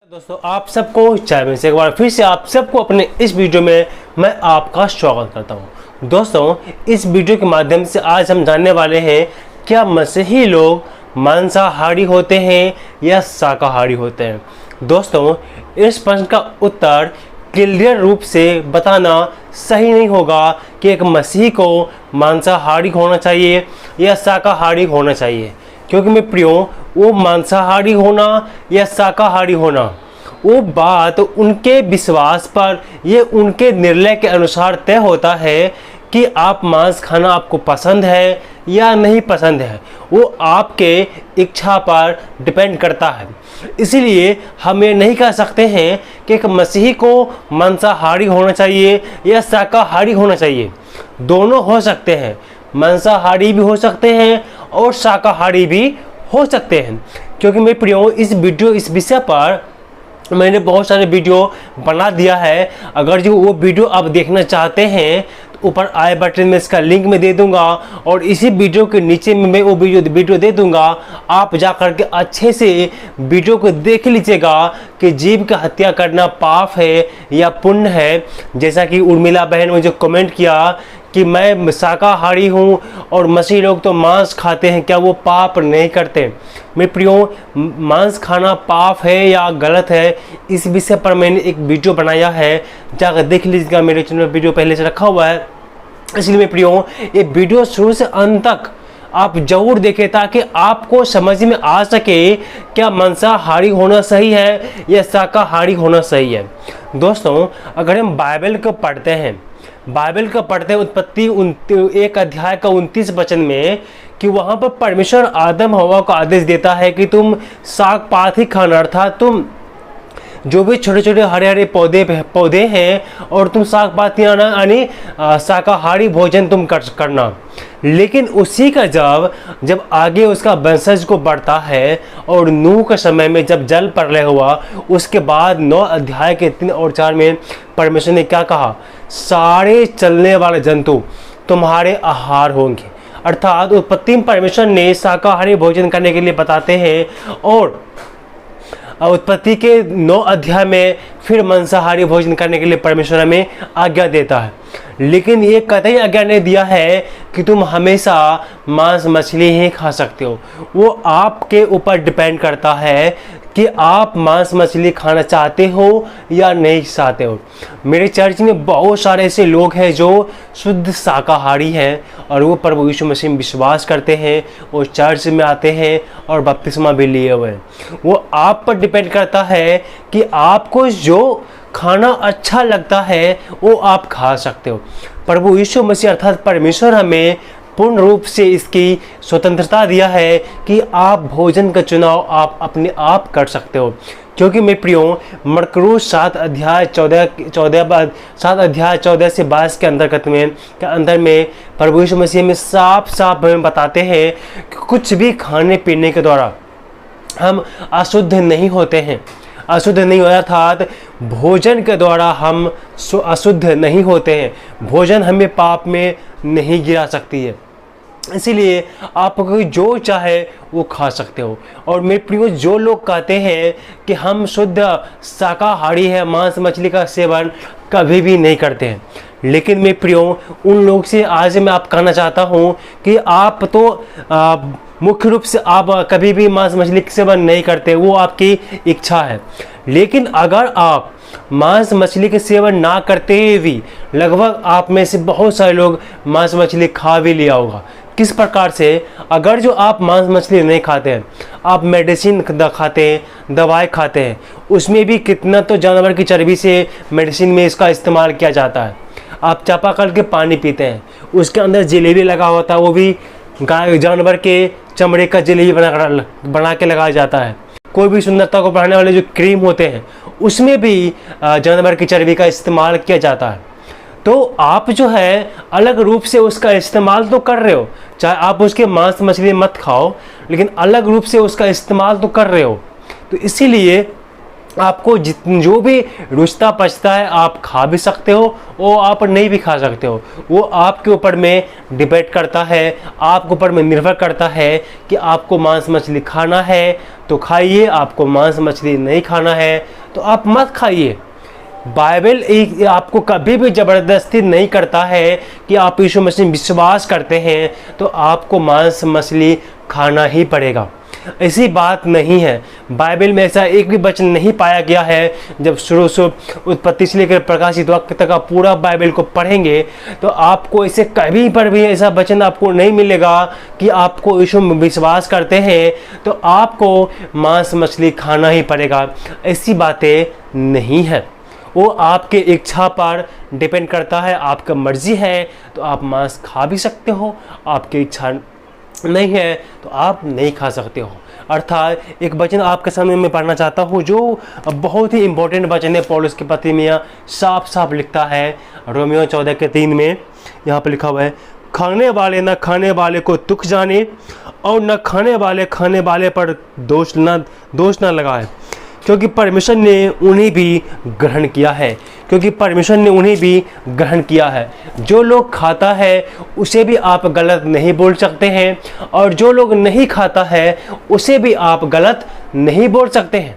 दोस्तों आप सबको चाय में से एक बार फिर से आप सबको अपने इस वीडियो में मैं आपका स्वागत करता हूं। दोस्तों इस वीडियो के माध्यम से आज हम जानने वाले हैं क्या मसीही लोग मांसाहारी होते हैं या शाकाहारी होते हैं। दोस्तों इस प्रश्न का उत्तर क्लियर रूप से बताना सही नहीं होगा कि एक मसीही को मांसाहारी होना चाहिए या शाकाहारी होना चाहिए, क्योंकि मैं प्रियो वो मांसाहारी होना या शाकाहारी होना वो बात उनके विश्वास पर, ये उनके निर्णय के अनुसार तय होता है कि आप मांस खाना आपको पसंद है या नहीं पसंद है। वो आपके इच्छा पर डिपेंड करता है। इसीलिए हम ये नहीं कह सकते हैं कि एक मसीही को मांसाहारी होना चाहिए या शाकाहारी होना चाहिए। दोनों हो सकते हैं, मांसाहारी भी हो सकते हैं और शाकाहारी भी हो सकते हैं। क्योंकि मैं प्रियो इस विषय पर मैंने बहुत सारे वीडियो बना दिया है। अगर जो वो वीडियो आप देखना चाहते हैं तो ऊपर आई बटन में इसका लिंक मैं दे दूंगा और इसी वीडियो के नीचे में मैं वो वीडियो दे दूंगा। आप जा कर के अच्छे से वीडियो को देख लीजिएगा कि जीव की हत्या करना पाप है या पुण्य है। जैसा कि उर्मिला बहन ने जो कमेंट किया कि मैं शाकाहारी हूँ और मसीही लोग तो मांस खाते हैं, क्या वो पाप नहीं करते। मैं प्रियो मांस खाना पाप है या गलत है, इस विषय पर मैंने एक वीडियो बनाया है, जाकर देख लीजिएगा। मेरे चैनल में वीडियो पहले से रखा हुआ है। इसलिए मैं प्रियो ये वीडियो शुरू से अंत तक आप जरूर देखें ताकि आपको समझ में आ सके क्या मांसाहारी होना सही है या शाकाहारी होना सही है। दोस्तों अगर हम बाइबल को पढ़ते हैं, उत्पत्ति 1 अध्याय का 29 वचन में कि वहाँ पर परमेश्वर आदम हवा को आदेश देता है कि तुम साग पात ही खाना, अर्थात तुम जो भी छोटे छोटे हरे हरे पौधे हैं और तुम साग पात यानी शाकाहारी भोजन तुम करना। लेकिन उसी का जब आगे उसका वंशज को बढ़ता है और नूह के समय में जब जल प्रलय हुआ, उसके बाद 9 अध्याय के 3 और 4 में परमेश्वर ने क्या कहा, सारे चलने वाले जंतु तुम्हारे आहार होंगे। अर्थात उत्पत्ति में परमेश्वर ने शाकाहारी भोजन करने के लिए बताते हैं और उत्पत्ति के 9 अध्याय में फिर मांसाहारी भोजन करने के लिए परमेश्वर हमें आज्ञा देता है। लेकिन ये कतई आज्ञा नहीं दिया है कि तुम हमेशा मांस मछली ही खा सकते हो। वो आपके ऊपर डिपेंड करता है कि आप मांस मछली खाना चाहते हो या नहीं चाहते हो। मेरे चर्च में बहुत सारे ऐसे लोग हैं जो शुद्ध शाकाहारी हैं और वो प्रभु यीशु मसीह में विश्वास करते हैं और चर्च में आते हैं और बपतिस्मा भी लिए हुए हैं। वो आप पर डिपेंड करता है कि आपको जो खाना अच्छा लगता है वो आप खा सकते हो। प्रभु यीशु मसीह अर्थात परमेश्वर हमें पूर्ण रूप से इसकी स्वतंत्रता दिया है कि आप भोजन का चुनाव आप अपने आप कर सकते हो। क्योंकि मैं प्रियो मरकुस 7 अध्याय 14 से 22 के अंदर में प्रभु यीशु मसीह में साफ हमें बताते हैं कि कुछ भी खाने पीने के द्वारा हम अशुद्ध नहीं होते हैं। अशुद्ध नहीं होता अर्थात भोजन के द्वारा हम अशुद्ध नहीं होते हैं। भोजन हमें पाप में नहीं गिरा सकती है। इसीलिए आपको जो चाहे वो खा सकते हो। और मेरे प्रियो जो लोग कहते हैं कि हम शुद्ध शाकाहारी है, मांस मछली का सेवन कभी भी नहीं करते हैं, लेकिन मैं प्रियो उन लोग से आज मैं आप कहना चाहता हूँ कि आप तो मुख्य रूप से आप कभी भी मांस मछली का सेवन नहीं करते, वो आपकी इच्छा है। लेकिन अगर आप मांस मछली के सेवन ना करते हुए भी लगभग आप में से बहुत सारे लोग मांस मछली खा भी लिया होगा। किस प्रकार से, अगर जो आप मांस मछली नहीं खाते हैं, आप मेडिसिन खाते हैं, दवाई खाते हैं, उसमें भी कितना तो जानवर की चर्बी से मेडिसिन में इसका इस्तेमाल किया जाता है। आप चापाकल के पानी पीते हैं, उसके अंदर जलेबी लगा होता है, वो भी गाय जानवर के चमड़े का जलेबी बना के लगाया जाता है। कोई भी सुंदरता को बढ़ाने वाले जो क्रीम होते हैं उसमें भी जानवर की चर्बी का इस्तेमाल किया जाता है। तो आप जो है अलग रूप से उसका इस्तेमाल तो कर रहे हो, चाहे आप उसके मांस मछली मत खाओ, लेकिन अलग रूप से उसका इस्तेमाल तो कर रहे हो। तो इसीलिए आपको जो भी रुचता पचता है आप खा भी सकते हो और आप नहीं भी खा सकते हो। वो आपके ऊपर में डिपेंड करता है, आपके ऊपर में निर्भर करता है कि आपको मांस मछली खाना है तो खाइए, आपको मांस मछली नहीं खाना है तो आप मत खाइए। बाइबल एक आपको कभी भी ज़बरदस्ती नहीं करता है कि आप यीशु मसीह में विश्वास करते हैं तो आपको मांस मछली खाना ही पड़ेगा। ऐसी बात नहीं है। बाइबल में ऐसा एक भी वचन नहीं पाया गया है। जब शुरू से उत्पत्ति से लेकर प्रकाशित वाक्य तक आप पूरा बाइबल को पढ़ेंगे तो आपको ऐसे कभी पर भी ऐसा वचन आपको नहीं मिलेगा कि आपको यीशु में विश्वास करते हैं तो आपको मांस मछली खाना ही पड़ेगा। ऐसी बातें नहीं है। वो आपके इच्छा पर डिपेंड करता है। आपका मर्जी है तो आप मांस खा भी सकते हो, आपकी इच्छा नहीं है तो आप नहीं खा सकते हो। अर्थात एक वचन आपके सामने मैं पढ़ना चाहता हूँ जो बहुत ही इंपॉर्टेंट वचन है। पौलुस के पत्री में साफ साफ लिखता है, रोमियो 14:3 में यहाँ पर लिखा हुआ है, खाने वाले न खाने वाले को तुख जाने और न खाने वाले पर दोष न लगाए, क्योंकि परमेश्वर ने उन्हें भी ग्रहण किया है। क्योंकि परमेश्वर ने उन्हें भी ग्रहण किया है। जो लोग खाता है उसे भी आप गलत नहीं बोल सकते हैं और जो लोग नहीं खाता है उसे भी आप गलत नहीं बोल सकते हैं,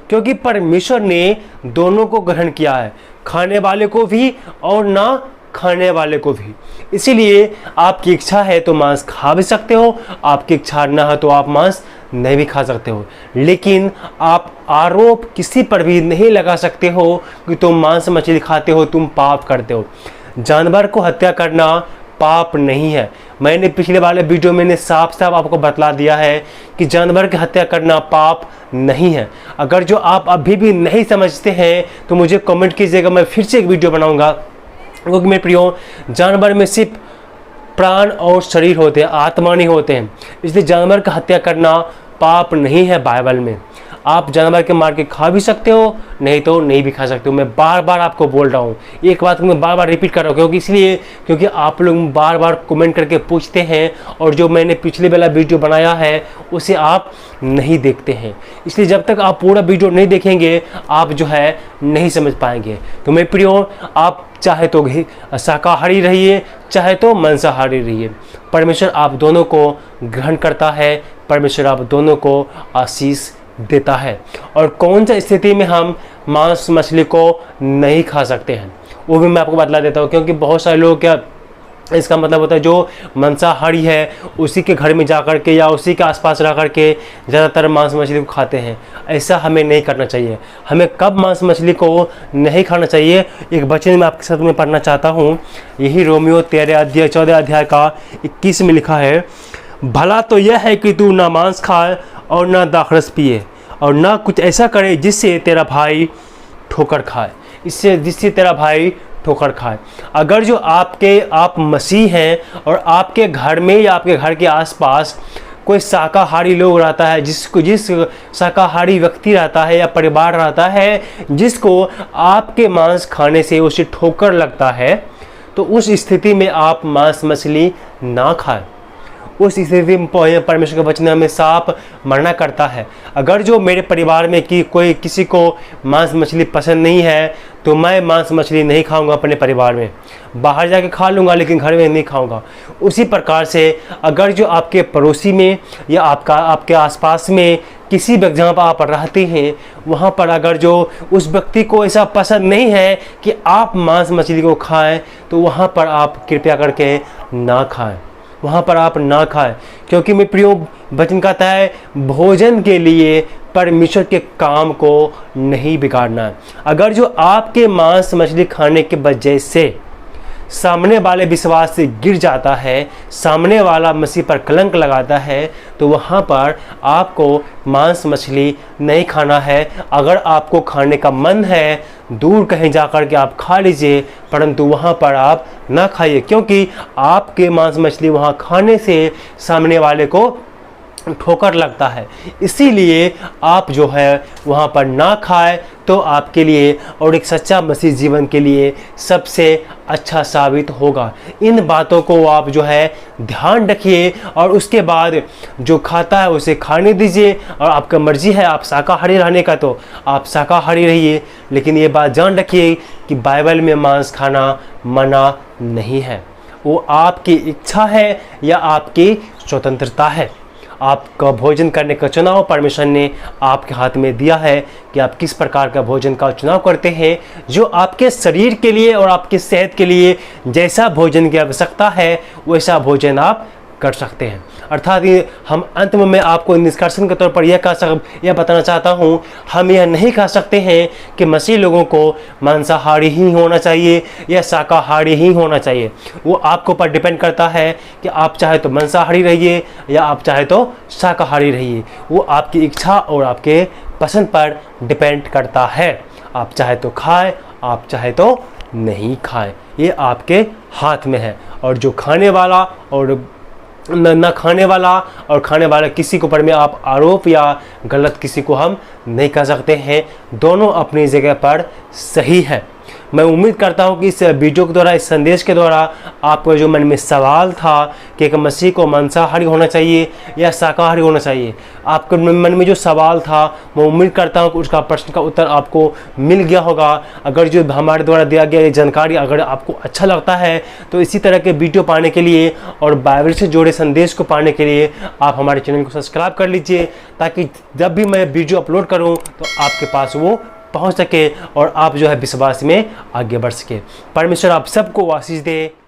क्योंकि परमेश्वर ने दोनों को ग्रहण किया है, खाने वाले को भी और ना खाने वाले को भी। इसीलिए आपकी इच्छा है तो मांस खा भी सकते हो, आपकी इच्छा ना हो तो आप मांस नहीं भी खा सकते हो। लेकिन आप आरोप किसी पर भी नहीं लगा सकते हो कि तुम मांस मछली खाते हो, तुम पाप करते हो। जानवर को हत्या करना पाप नहीं है। मैंने पिछले वाले वीडियो में साफ साफ आपको बतला दिया है कि जानवर की हत्या करना पाप नहीं है। अगर जो आप अभी भी नहीं समझते हैं तो मुझे कमेंट कीजिएगा, मैं फिर से एक वीडियो बनाऊंगा। क्योंकि मेरे प्रियो, जानवर में सिर्फ प्राण और शरीर होते हैं, आत्मा नहीं होते हैं। इसलिए जानवर की हत्या करना पाप नहीं है बाइबल में। आप जानवर के मार के खा भी सकते हो, नहीं तो नहीं भी खा सकते हो। मैं बार बार आपको बोल रहा हूँ, एक बात मैं बार बार रिपीट कर रहा हूँ, क्योंकि आप लोग बार बार कमेंट करके पूछते हैं और जो मैंने पिछले वाला वीडियो बनाया है उसे आप नहीं देखते हैं। इसलिए जब तक आप पूरा वीडियो नहीं देखेंगे आप जो है नहीं समझ पाएंगे। तो मेरे प्रियो, आप चाहे तो शाकाहारी रहिए चाहे तो मांसाहारी रहिए, परमेश्वर आप दोनों को ग्रहण करता है, परमेश्वर आप दोनों को आशीष देता है। और कौन सा स्थिति में हम मांस मछली को नहीं खा सकते हैं वो भी मैं आपको बतला देता हूँ। क्योंकि बहुत सारे लोग क्या इसका मतलब होता है जो मांसाहारी है उसी के घर में जा कर के या उसी के आसपास रह कर के ज़्यादातर मांस मछली को खाते हैं। ऐसा हमें नहीं करना चाहिए। हमें कब मांस मछली को नहीं खाना चाहिए, एक वचन में आपके साथ में पढ़ना चाहता हूँ। यही रोमियो 14 अध्याय का 21 में लिखा है, भला तो यह है कि तू ना मांस खाए और ना दाखरस पिए और ना कुछ ऐसा करे जिससे तेरा भाई ठोकर खाए। अगर जो आप मसीह हैं और आपके घर में या आपके घर के आसपास कोई शाकाहारी लोग रहता है, जिस शाकाहारी व्यक्ति रहता है या परिवार रहता है जिसको आपके मांस खाने से उसे ठोकर लगता है, तो उस स्थिति में आप मांस मछली ना खाएं। उस स्थिति में परमेश्वर का वचन हमें साफ मना करता है। अगर जो मेरे परिवार में किसी को मांस मछली पसंद नहीं है तो मैं मांस मछली नहीं खाऊंगा अपने परिवार में, बाहर जाके खा लूँगा लेकिन घर में नहीं खाऊंगा। उसी प्रकार से अगर जो आपके पड़ोसी में या आपके आसपास में किसी भी जहाँ पर आप रहते हैं वहाँ पर अगर जो उस व्यक्ति को ऐसा पसंद नहीं है कि आप मांस मछली को खाएं तो वहाँ पर आप कृपया करके ना खाएं, वहाँ पर आप ना खाएं। क्योंकि मेरे प्रियो, वचन कहता है भोजन के लिए परमेश्वर के काम को नहीं बिगाड़ना है। अगर जो आपके मांस मछली खाने के वजह से सामने वाले विश्वास से गिर जाता है, सामने वाला मसीह पर कलंक लगाता है, तो वहाँ पर आपको मांस मछली नहीं खाना है। अगर आपको खाने का मन है दूर कहीं जाकर के आप खा लीजिए, परंतु वहाँ पर आप ना खाइए, क्योंकि आपके मांस मछली वहाँ खाने से सामने वाले को ठोकर लगता है। इसीलिए आप जो है वहाँ पर ना खाए तो आपके लिए और एक सच्चा मसीह जीवन के लिए सबसे अच्छा साबित होगा। इन बातों को आप जो है ध्यान रखिए और उसके बाद जो खाता है उसे खाने दीजिए। और आपका मर्जी है आप शाकाहारी रहने का तो आप शाकाहारी रहिए, लेकिन ये बात जान रखिए कि बाइबल में मांस खाना मना नहीं है। वो आपकी इच्छा है या आपकी स्वतंत्रता है। आपका भोजन करने का चुनाव परमेश्वर ने आपके हाथ में दिया है कि आप किस प्रकार का भोजन का चुनाव करते हैं, जो आपके शरीर के लिए और आपकी सेहत के लिए जैसा भोजन की आवश्यकता है वैसा भोजन आप कर सकते हैं। अर्थात ये हम अंत में मैं आपको निष्कर्षण के तौर पर यह बताना चाहता हूँ, हम यह नहीं कह सकते हैं कि मसीह लोगों को मांसाहारी ही होना चाहिए या शाकाहारी ही होना चाहिए। वो आपके ऊपर डिपेंड करता है कि आप चाहे तो मांसाहारी रहिए या आप चाहे तो शाकाहारी रहिए। वो आपकी इच्छा और आपके पसंद पर डिपेंड करता है। आप चाहे तो खाएं, आप चाहे तो नहीं खाएं, ये आपके हाथ में है। और जो खाने वाला और न खाने वाला और खाने वाला किसी के ऊपर में आप आरोप या गलत किसी को हम नहीं कर सकते हैं। दोनों अपनी जगह पर सही है। मैं उम्मीद करता हूं कि इस वीडियो के द्वारा, इस संदेश के द्वारा आपको जो मन में सवाल था कि एक मसीह को मांसाहारी होना चाहिए या शाकाहारी होना चाहिए, आपके मन में जो सवाल था, मैं उम्मीद करता हूं कि उसका प्रश्न का उत्तर आपको मिल गया होगा। अगर जो हमारे द्वारा दिया गया ये जानकारी अगर आपको अच्छा लगता है तो इसी तरह के वीडियो पाने के लिए और बाइबल से जुड़े संदेश को पाने के लिए आप हमारे चैनल को सब्सक्राइब कर लीजिए, ताकि जब भी मैं वीडियो अपलोड करूँ तो आपके पास वो पहुंच सके और आप जो है विश्वास में आगे बढ़ सके। परमेश्वर आप सबको आशीष दे।